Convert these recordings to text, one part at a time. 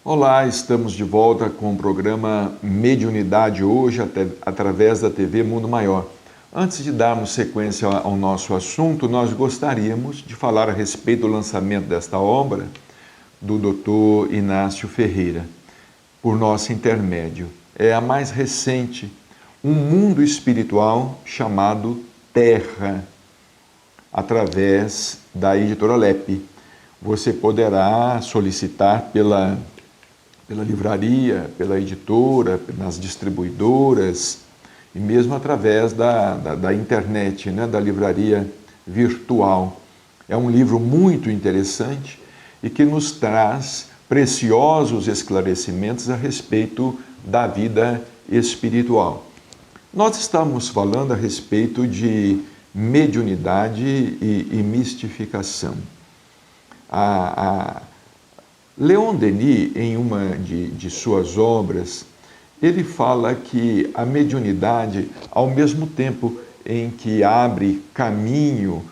Olá, estamos de volta com o programa Mediunidade hoje, através da TV Mundo Maior. Antes de darmos sequência ao nosso assunto, nós gostaríamos de falar a respeito do lançamento desta obra do Dr. Inácio Ferreira, por nosso intermédio. É a mais recente, Um Mundo Espiritual chamado Terra, através da editora LEP. Você poderá solicitar pela livraria, pela editora, nas distribuidoras e mesmo através da internet, da livraria virtual. É um livro muito interessante e que nos traz preciosos esclarecimentos a respeito da vida espiritual. Nós estamos falando a respeito de mediunidade e mistificação. Leon Denis, em uma de suas obras, ele fala que a mediunidade, ao mesmo tempo em que abre caminho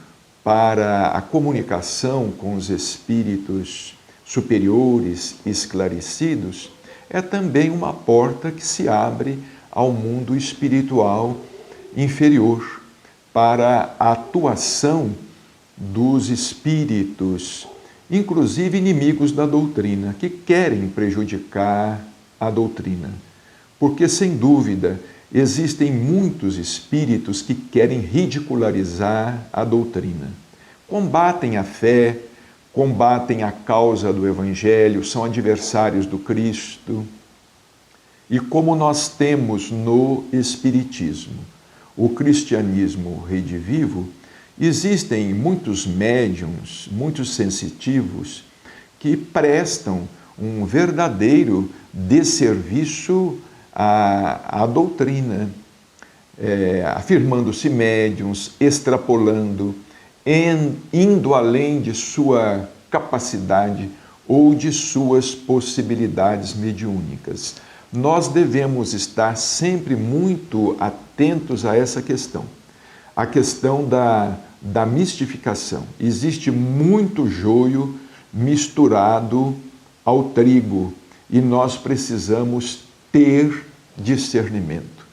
para a comunicação com os espíritos superiores esclarecidos, é também uma porta que se abre ao mundo espiritual inferior, para a atuação dos espíritos, inclusive inimigos da doutrina, que querem prejudicar a doutrina. Porque, sem dúvida, existem muitos espíritos que querem ridicularizar a doutrina. Combatem a fé, combatem a causa do Evangelho, são adversários do Cristo. E como nós temos no Espiritismo o cristianismo redivivo, existem muitos médiuns, muitos sensitivos, que prestam um verdadeiro desserviço à doutrina, afirmando-se médiuns, extrapolando, indo além de sua capacidade ou de suas possibilidades mediúnicas. Nós devemos estar sempre muito atentos a essa questão. A questão da mistificação. Existe muito joio misturado ao trigo e nós precisamos ter discernimento.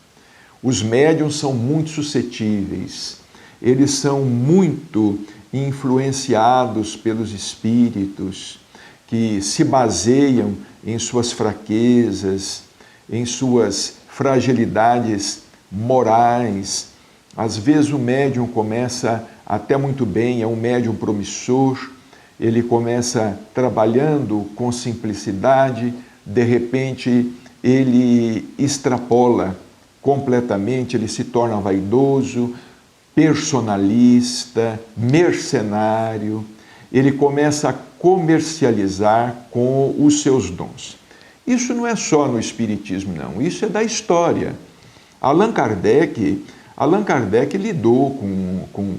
Os médiuns são muito suscetíveis, eles são muito influenciados pelos espíritos que se baseiam em suas fraquezas, em suas fragilidades morais. Às vezes o médium começa até muito bem, é um médium promissor, ele começa trabalhando com simplicidade, de repente ele extrapola completamente, ele se torna vaidoso, personalista, mercenário, ele começa a comercializar com os seus dons. Isso não é só no Espiritismo, não, isso é da história. Allan Kardec lidou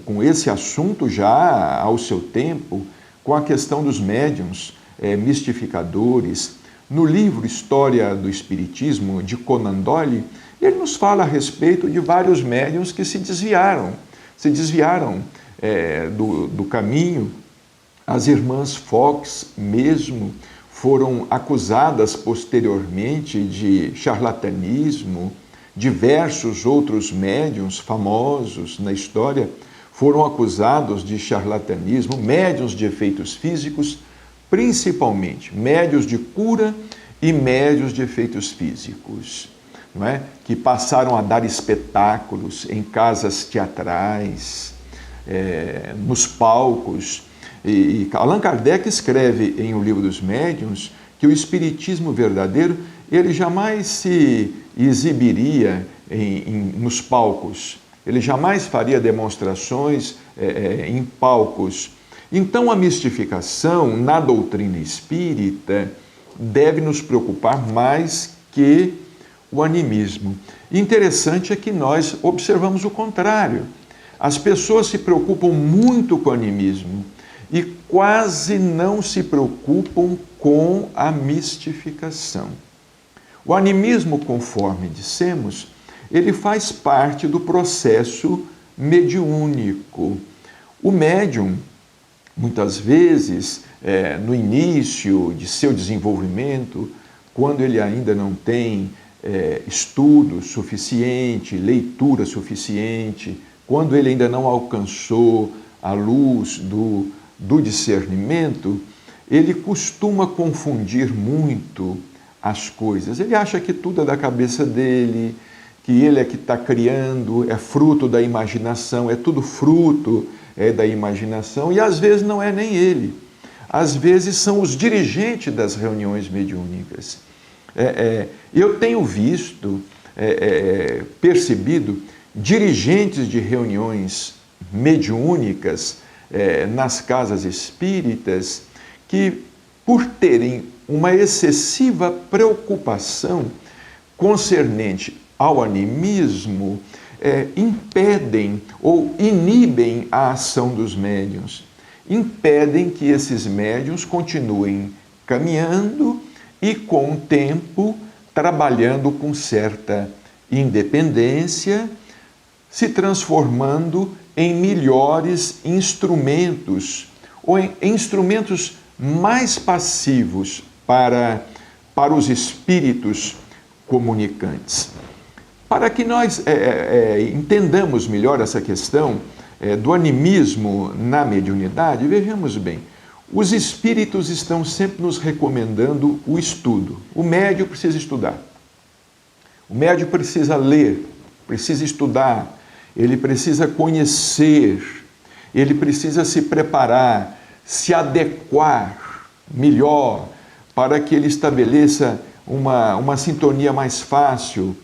com esse assunto já ao seu tempo, com a questão dos médiuns mistificadores. No livro História do Espiritismo, de Conan Doyle, ele nos fala a respeito de vários médiuns que se desviaram do caminho. As irmãs Fox mesmo foram acusadas posteriormente de charlatanismo. Diversos outros médiuns famosos na história foram acusados de charlatanismo, médiuns de efeitos físicos, principalmente médiuns de cura e médiuns de efeitos físicos, não é? Que passaram a dar espetáculos em casas teatrais, nos palcos. E Allan Kardec escreve em O Livro dos Médiuns que o espiritismo verdadeiro ele jamais se exibiria nos palcos, ele jamais faria demonstrações em palcos. Então a mistificação na doutrina espírita deve nos preocupar mais que o animismo. Interessante é que nós observamos o contrário. As pessoas se preocupam muito com o animismo e quase não se preocupam com a mistificação. O animismo, conforme dissemos, ele faz parte do processo mediúnico. O médium, Muitas vezes, no início de seu desenvolvimento, quando ele ainda não tem estudo suficiente, leitura suficiente, quando ele ainda não alcançou a luz do discernimento, ele costuma confundir muito as coisas. Ele acha que tudo é da cabeça dele, que ele é que está criando, é fruto da imaginação, é tudo fruto da imaginação, e às vezes não é nem ele. Às vezes são os dirigentes das reuniões mediúnicas. Eu tenho visto, percebido, dirigentes de reuniões mediúnicas nas casas espíritas que, por terem uma excessiva preocupação concernente ao animismo, impedem ou inibem a ação dos médiuns, impedem que esses médiuns continuem caminhando e, com o tempo, trabalhando com certa independência, se transformando em melhores instrumentos, ou em instrumentos mais passivos para os espíritos comunicantes. Para que nós entendamos melhor essa questão do animismo na mediunidade, vejamos bem, os espíritos estão sempre nos recomendando o estudo. O médium precisa estudar. O médium precisa ler, precisa estudar, ele precisa conhecer, ele precisa se preparar, se adequar melhor para que ele estabeleça uma sintonia mais fácil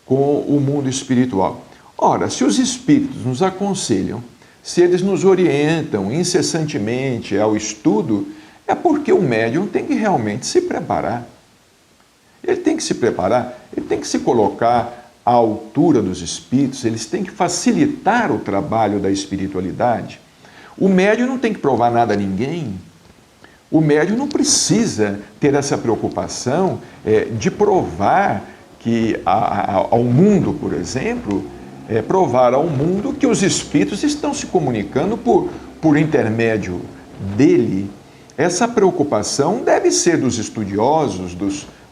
com o mundo espiritual. Ora, se os espíritos nos aconselham, se eles nos orientam incessantemente ao estudo, é porque o médium tem que realmente se preparar. Ele tem que se preparar, ele tem que se colocar à altura dos espíritos, eles têm que facilitar o trabalho da espiritualidade. O médium não tem que provar nada a ninguém. O médium não precisa ter essa preocupação de provar que ao mundo, por exemplo, provar ao mundo que os espíritos estão se comunicando por intermédio dele. Essa preocupação deve ser dos estudiosos,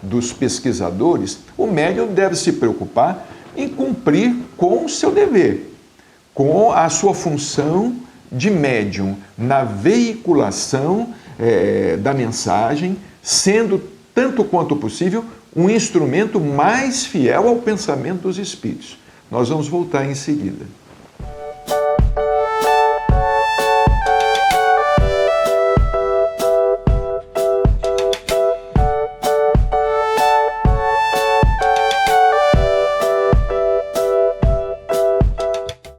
dos pesquisadores. O médium deve se preocupar em cumprir com o seu dever, com a sua função de médium na veiculação da mensagem, sendo, tanto quanto possível, um instrumento mais fiel ao pensamento dos espíritos. Nós vamos voltar em seguida.